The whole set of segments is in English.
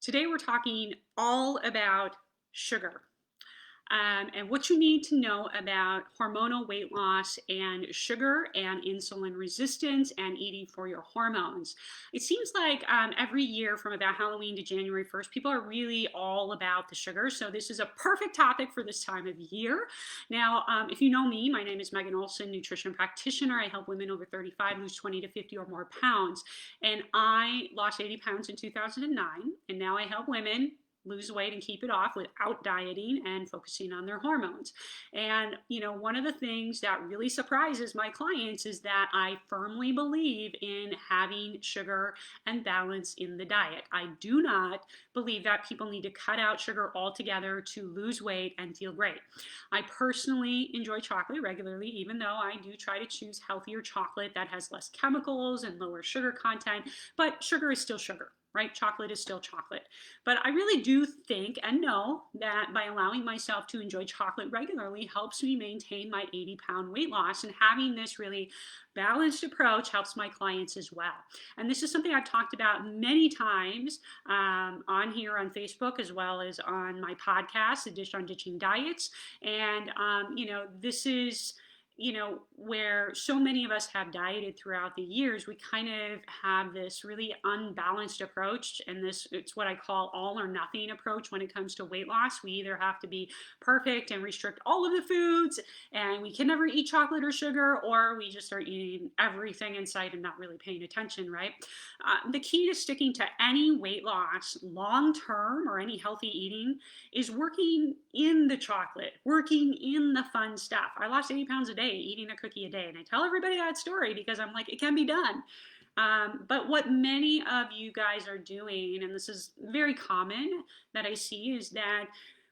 Today we're talking all about sugar and what you need to know about hormonal weight loss and sugar and insulin resistance and eating for your hormones. It seems like every year from about Halloween to January 1st, people are really all about the sugar. So this is a perfect topic for this time of year. Now, if you know me, my name is Megan Olson, nutrition practitioner. I help women over 35 lose 20 to 50 or more pounds. And I lost 80 pounds in 2009, and now I help women lose weight and keep it off without dieting and focusing on their hormones. And, one of the things that really surprises my clients is that I firmly believe in having sugar and balance in the diet. I do not believe that people need to cut out sugar altogether to lose weight and feel great. I personally enjoy chocolate regularly, even though I do try to choose healthier chocolate that has less chemicals and lower sugar content, but sugar is still sugar. Right? Chocolate is still chocolate. But I really do think and know that by allowing myself to enjoy chocolate regularly helps me maintain my 80-pound weight loss. And having this really balanced approach helps my clients as well. And this is something I've talked about many times on here on Facebook, as well as on my podcast, The Dish on Ditching Diets. And, this is where so many of us have dieted throughout the years, we kind of have this really unbalanced approach. And it's what I call all or nothing approach when it comes to weight loss. We either have to be perfect and restrict all of the foods, and we can never eat chocolate or sugar, or we just start eating everything in sight and not really paying attention, right? The key to sticking to any weight loss long term or any healthy eating is working in the chocolate, working in the fun stuff. I lost 80 pounds a day eating a cookie a day, and I tell everybody that story because I'm like, it can be done. But what many of you guys are doing, and this is very common that I see, is that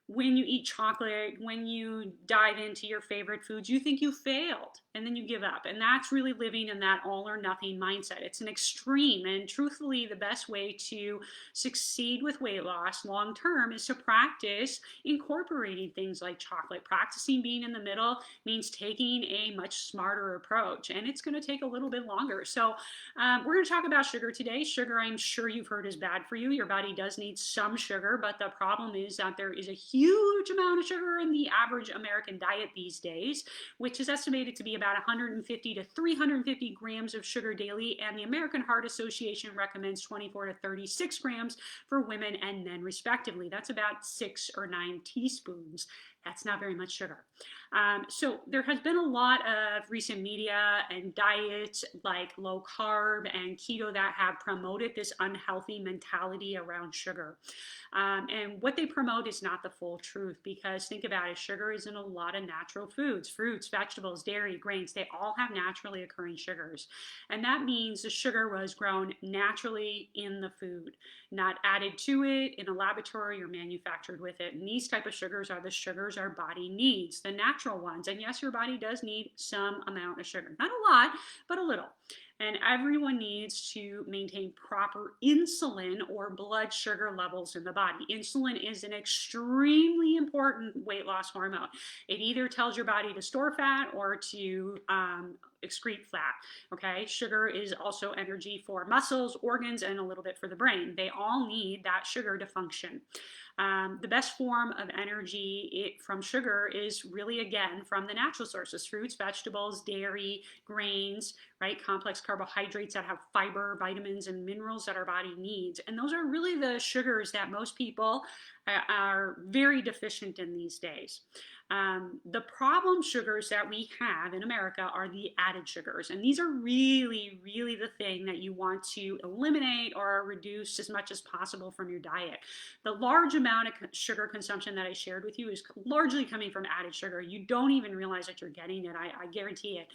when you eat chocolate, when you dive into your favorite foods, you think you failed and then you give up. And that's really living in that all or nothing mindset. It's an extreme. And truthfully, the best way to succeed with weight loss long term is to practice incorporating things like chocolate. Practicing being in the middle means taking a much smarter approach. And it's going to take a little bit longer. So we're going to talk about sugar today. Sugar, I'm sure you've heard, is bad for you. Your body does need some sugar, but the problem is that there is a huge amount of sugar in the average American diet these days, which is estimated to be about 150 to 350 grams of sugar daily. And the American Heart Association recommends 24 to 36 grams for women and men, respectively. That's about 6 or 9 teaspoons. That's not very much sugar. So there has been a lot of recent media and diets like low carb and keto that have promoted this unhealthy mentality around sugar. And what they promote is not the full truth, because think about it, sugar is in a lot of natural foods, fruits, vegetables, dairy, grains. They all have naturally occurring sugars. And that means the sugar was grown naturally in the food, not added to it in a laboratory or manufactured with it. And these type of sugars are the sugars our body needs, the natural ones. And yes, your body does need some amount of sugar. Not a lot, but a little. And everyone needs to maintain proper insulin or blood sugar levels in the body. Insulin is an extremely important weight loss hormone. It either tells your body to store fat or to excrete fat. Okay, sugar is also energy for muscles, organs, and a little bit for the brain. They all need that sugar to function. The best form of energy from sugar is really, again, from the natural sources: fruits, vegetables, dairy, grains, right? Complex carbohydrates that have fiber, vitamins, and minerals that our body needs. And those are really the sugars that most people are very deficient in these days. The problem sugars that we have in America are the added sugars. And these are really, really the thing that you want to eliminate or reduce as much as possible from your diet. The large amount of sugar consumption that I shared with you is largely coming from added sugar. You don't even realize that you're getting it. I guarantee it.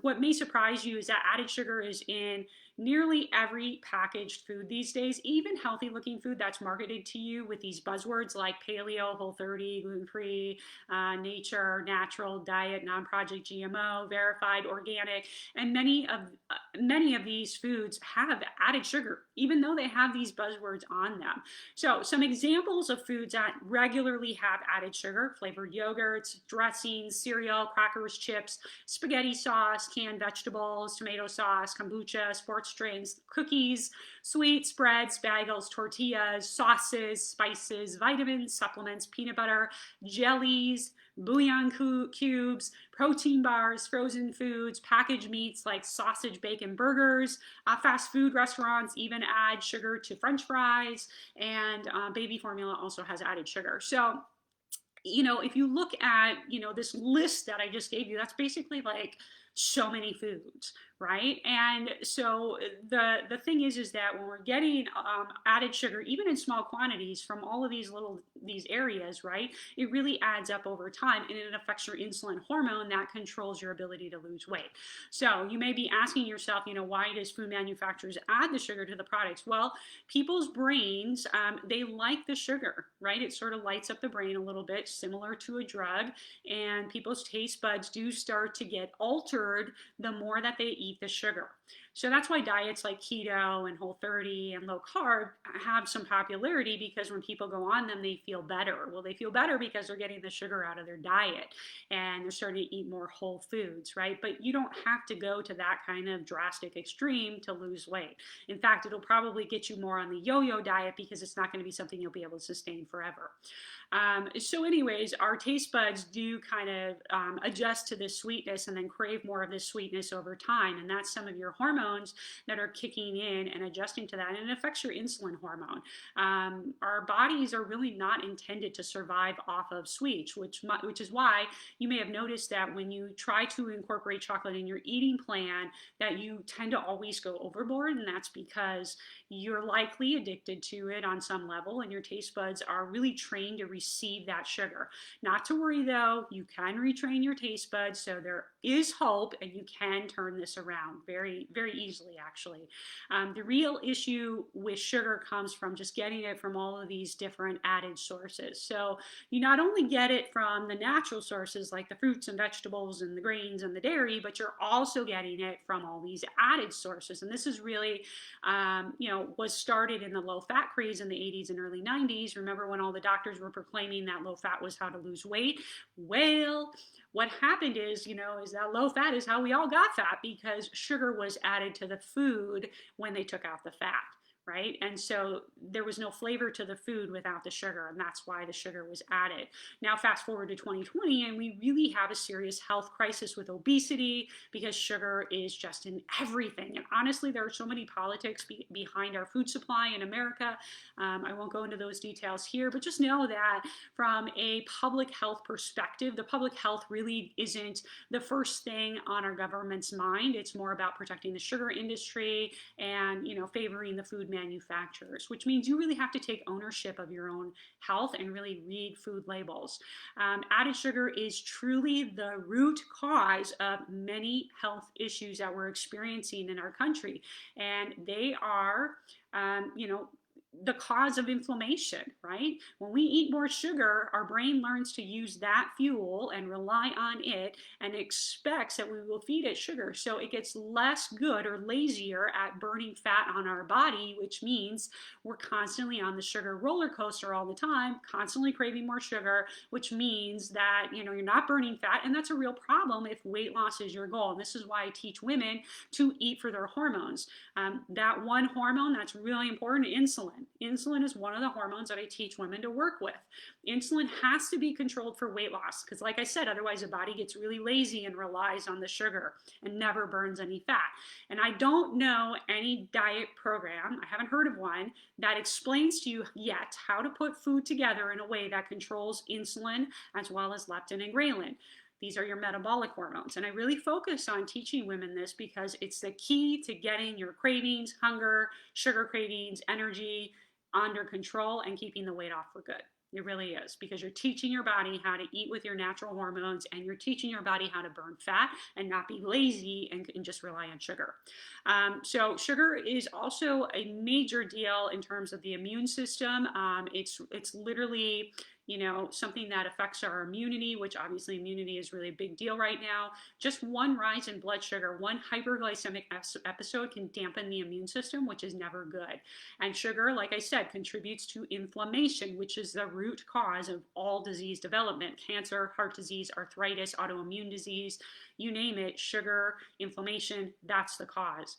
What may surprise you is that added sugar is in nearly every packaged food these days, even healthy looking food that's marketed to you with these buzzwords like paleo, whole 30, gluten-free, nature, natural, diet, non-project GMO, verified, organic, and many of these foods have added sugar, even though they have these buzzwords on them. So some examples of foods that regularly have added sugar: flavored yogurts, dressings, cereal, crackers, chips, spaghetti sauce, canned vegetables, tomato sauce, kombucha, sports heartstrings: cookies, sweets, breads, bagels, tortillas, sauces, spices, vitamins, supplements, peanut butter, jellies, bouillon cubes, protein bars, frozen foods, packaged meats like sausage, bacon, burgers. Fast food restaurants even add sugar to French fries, and baby formula also has added sugar. So, if you look at, this list that I just gave you, that's basically like so many foods, right? And so the thing is that when we're getting added sugar, even in small quantities from all of these areas, right, it really adds up over time, and it affects your insulin hormone that controls your ability to lose weight. So you may be asking yourself, why does food manufacturers add the sugar to the products? Well, people's brains, they like the sugar, right? It sort of lights up the brain a little bit, similar to a drug, and people's taste buds do start to get altered the more that they eat the sugar. So that's why diets like keto and Whole30 and low carb have some popularity, because when people go on them, they feel better. Well, they feel better because they're getting the sugar out of their diet and they're starting to eat more whole foods, right? But you don't have to go to that kind of drastic extreme to lose weight. In fact, it'll probably get you more on the yo-yo diet, because it's not going to be something you'll be able to sustain forever. So anyways, our taste buds do kind of adjust to this sweetness and then crave more of this sweetness over time. And that's some of your hormones that are kicking in and adjusting to that. And it affects your insulin hormone. Our bodies are really not intended to survive off of sweets, which is why you may have noticed that when you try to incorporate chocolate in your eating plan, that you tend to always go overboard. And that's because you're likely addicted to it on some level, and your taste buds are really trained to receive that sugar. Not to worry though, you can retrain your taste buds, so there is hope, and you can turn this around very, very easily, actually. The real issue with sugar comes from just getting it from all of these different added sources. So you not only get it from the natural sources like the fruits and vegetables and the grains and the dairy, but you're also getting it from all these added sources. And this is really, was started in the low fat craze in the 80s and early 90s. Remember when all the doctors were proclaiming that low fat was how to lose weight? Well, what happened is, is that low fat is how we all got fat, because sugar was added to the food when they took out the fat. Right? And so there was no flavor to the food without the sugar, and that's why the sugar was added. Now, fast forward to 2020, and we really have a serious health crisis with obesity, because sugar is just in everything. And honestly, there are so many politics behind our food supply in America. I won't go into those details here, but just know that from a public health perspective, the public health really isn't the first thing on our government's mind. It's more about protecting the sugar industry and, favoring the food manufacturers, which means you really have to take ownership of your own health and really read food labels. Added sugar is truly the root cause of many health issues that we're experiencing in our country, and they are, the cause of inflammation, right? When we eat more sugar, our brain learns to use that fuel and rely on it, and expects that we will feed it sugar. So it gets less good or lazier at burning fat on our body, which means we're constantly on the sugar roller coaster all the time, constantly craving more sugar, which means that, you're not burning fat. And that's a real problem if weight loss is your goal. And this is why I teach women to eat for their hormones. That one hormone that's really important, insulin. Insulin is one of the hormones that I teach women to work with. Insulin has to be controlled for weight loss, because like I said, otherwise the body gets really lazy and relies on the sugar and never burns any fat. And I don't know any diet program, I haven't heard of one, that explains to you yet how to put food together in a way that controls insulin as well as leptin and ghrelin. These are your metabolic hormones. And I really focus on teaching women this because it's the key to getting your cravings, hunger, sugar cravings, energy under control and keeping the weight off for good. It really is, because you're teaching your body how to eat with your natural hormones, and you're teaching your body how to burn fat and not be lazy and just rely on sugar. So sugar is also a major deal in terms of the immune system. It's literally something that affects our immunity, which obviously immunity is really a big deal right now. Just one rise in blood sugar, one hyperglycemic episode can dampen the immune system, which is never good. And sugar, like I said, contributes to inflammation, which is the root cause of all disease development: cancer, heart disease, arthritis, autoimmune disease, you name it. Sugar, inflammation, that's the cause.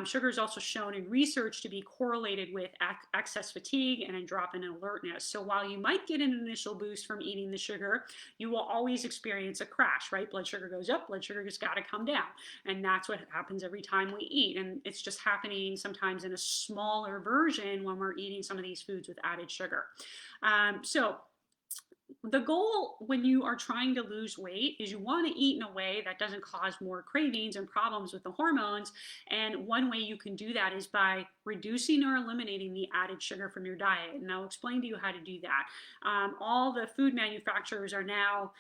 Sugar is also shown in research to be correlated with excess fatigue and a drop in alertness. So while you might get an initial boost from eating the sugar, you will always experience a crash, right? Blood sugar goes up, blood sugar has got to come down. And that's what happens every time we eat. And it's just happening sometimes in a smaller version when we're eating some of these foods with added sugar. So the goal when you are trying to lose weight is you want to eat in a way that doesn't cause more cravings and problems with the hormones. And one way you can do that is by reducing or eliminating the added sugar from your diet. And I'll explain to you how to do that. All the food manufacturers are now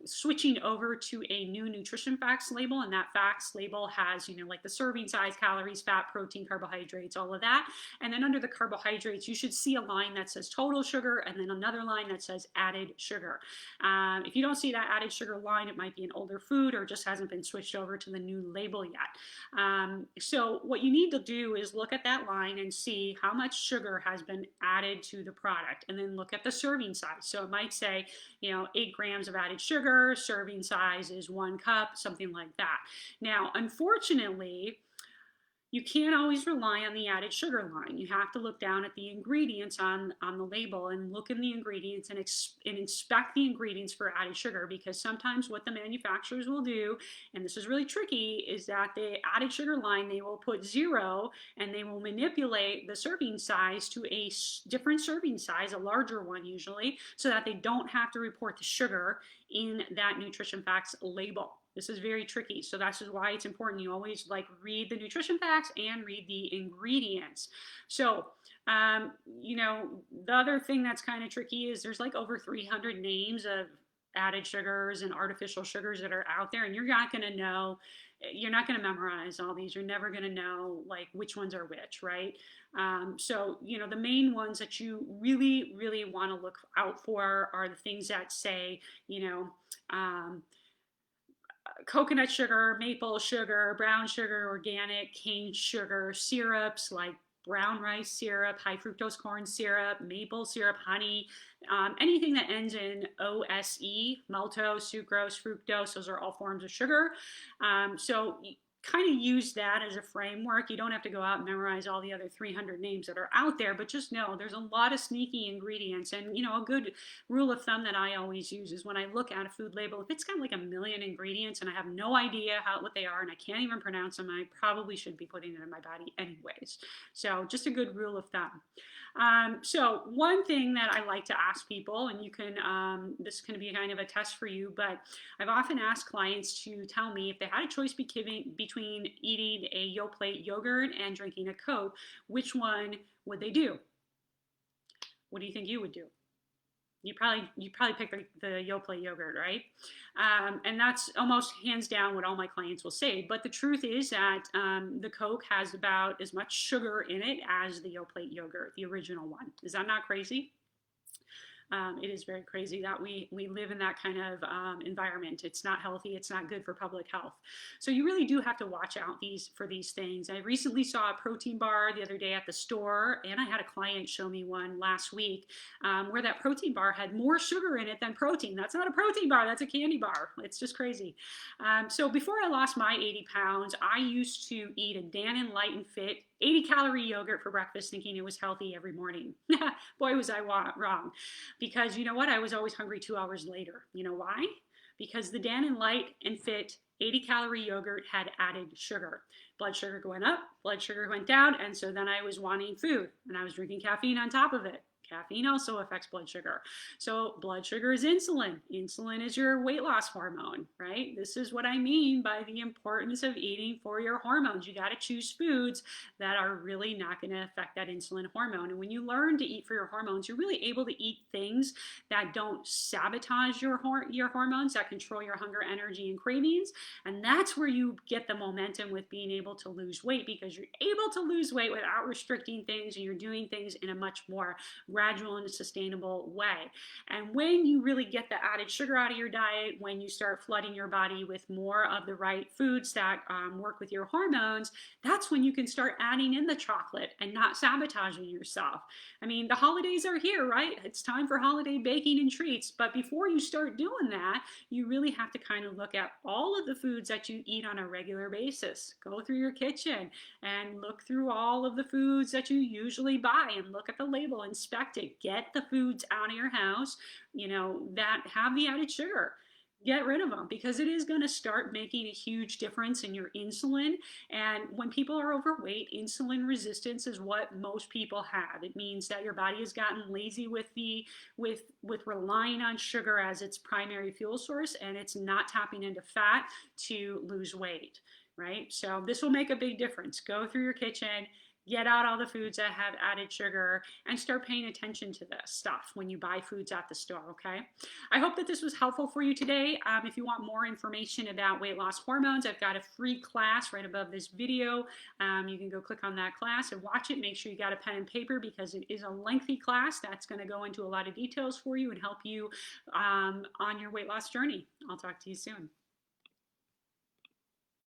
switching over to a new nutrition facts label, and that facts label has, like the serving size, calories, fat, protein, carbohydrates, all of that. And then under the carbohydrates, you should see a line that says total sugar and then another line that says added sugar. If you don't see that added sugar line, it might be an older food or just hasn't been switched over to the new label yet. So what you need to do is look at that line and see how much sugar has been added to the product, and then look at the serving size. So it might say, 8 grams of added sugar, serving size is 1 cup, something like that. Now, unfortunately, you can't always rely on the added sugar line. You have to look down at the ingredients on the label and look in the ingredients and inspect the ingredients for added sugar, because sometimes what the manufacturers will do, and this is really tricky, is that the added sugar line, they will put 0 and they will manipulate the serving size to a different serving size, a larger one usually, so that they don't have to report the sugar in that nutrition facts label. This is very tricky. So that's why it's important you always read the nutrition facts and read the ingredients. So, the other thing that's kind of tricky is there's over 300 names of added sugars and artificial sugars that are out there, and you're not going to memorize all these. You're never going to know which ones are which, right? So, the main ones that you really, really want to look out for are the things that say, coconut sugar, maple sugar, brown sugar, organic, cane sugar, syrups like brown rice syrup, high fructose corn syrup, maple syrup, honey, anything that ends in OSE, maltose, sucrose, fructose, those are all forms of sugar. So kind of use that as a framework. You don't have to go out and memorize all the other 300 names that are out there, but just know there's a lot of sneaky ingredients. And, a good rule of thumb that I always use is when I look at a food label, if it's got 1 million ingredients and I have no idea what they are and I can't even pronounce them, I probably shouldn't be putting it in my body anyways. So just a good rule of thumb. So one thing that I like to ask people, and you can, this can be kind of a test for you, but I've often asked clients to tell me if they had a choice between eating a Yoplait yogurt and drinking a Coke, which one would they do? What do you think you would do? You probably pick the Yoplait yogurt, right? And that's almost hands down what all my clients will say. But the truth is that the Coke has about as much sugar in it as the Yoplait yogurt, the original one. Is that not crazy? It is very crazy that we live in that kind of environment. It's not healthy. It's not good for public health. So you really do have to watch out for these things. I recently saw a protein bar the other day at the store, and I had a client show me one last week where that protein bar had more sugar in it than protein. That's not a protein bar. That's a candy bar. It's just crazy. So before I lost my 80 pounds, I used to eat a Dannon Light and Fit 80-calorie yogurt for breakfast, thinking it was healthy every morning. Boy, was I wrong. Because you know what? I was always hungry 2 hours later. You know why? Because the Dannon Light and Fit 80-calorie yogurt had added sugar. Blood sugar went up, blood sugar went down, and so then I was wanting food, and I was drinking caffeine on top of it. Caffeine also affects blood sugar. So blood sugar is insulin. Insulin is your weight loss hormone, right? This is what I mean by the importance of eating for your hormones. You got to choose foods that are really not going to affect that insulin hormone. And when you learn to eat for your hormones, you're really able to eat things that don't sabotage your hormones, that control your hunger, energy, and cravings. And that's where you get the momentum with being able to lose weight, because you're able to lose weight without restricting things, and you're doing things in a much more gradual and sustainable way. And when you really get the added sugar out of your diet, when you start flooding your body with more of the right foods that work with your hormones, that's when you can start adding in the chocolate and not sabotaging yourself. I mean, the holidays are here, right? It's time for holiday baking and treats. But before you start doing that, you really have to kind of look at all of the foods that you eat on a regular basis. Go through your kitchen and look through all of the foods that you usually buy and look at the label, inspect it, get the foods out of your house, that have the added sugar. Get rid of them because it is going to start making a huge difference in your insulin. And when people are overweight, insulin resistance is what most people have. It means that your body has gotten lazy with relying on sugar as its primary fuel source, and it's not tapping into fat to lose weight, right? So this will make a big difference. Go through your kitchen, get out all the foods that have added sugar, and start paying attention to this stuff when you buy foods at the store, okay? I hope that this was helpful for you today. If you want more information about weight loss hormones, I've got a free class right above this video. You can go click on that class and watch it. Make sure you got a pen and paper because it is a lengthy class that's going to go into a lot of details for you and help you on your weight loss journey. I'll talk to you soon.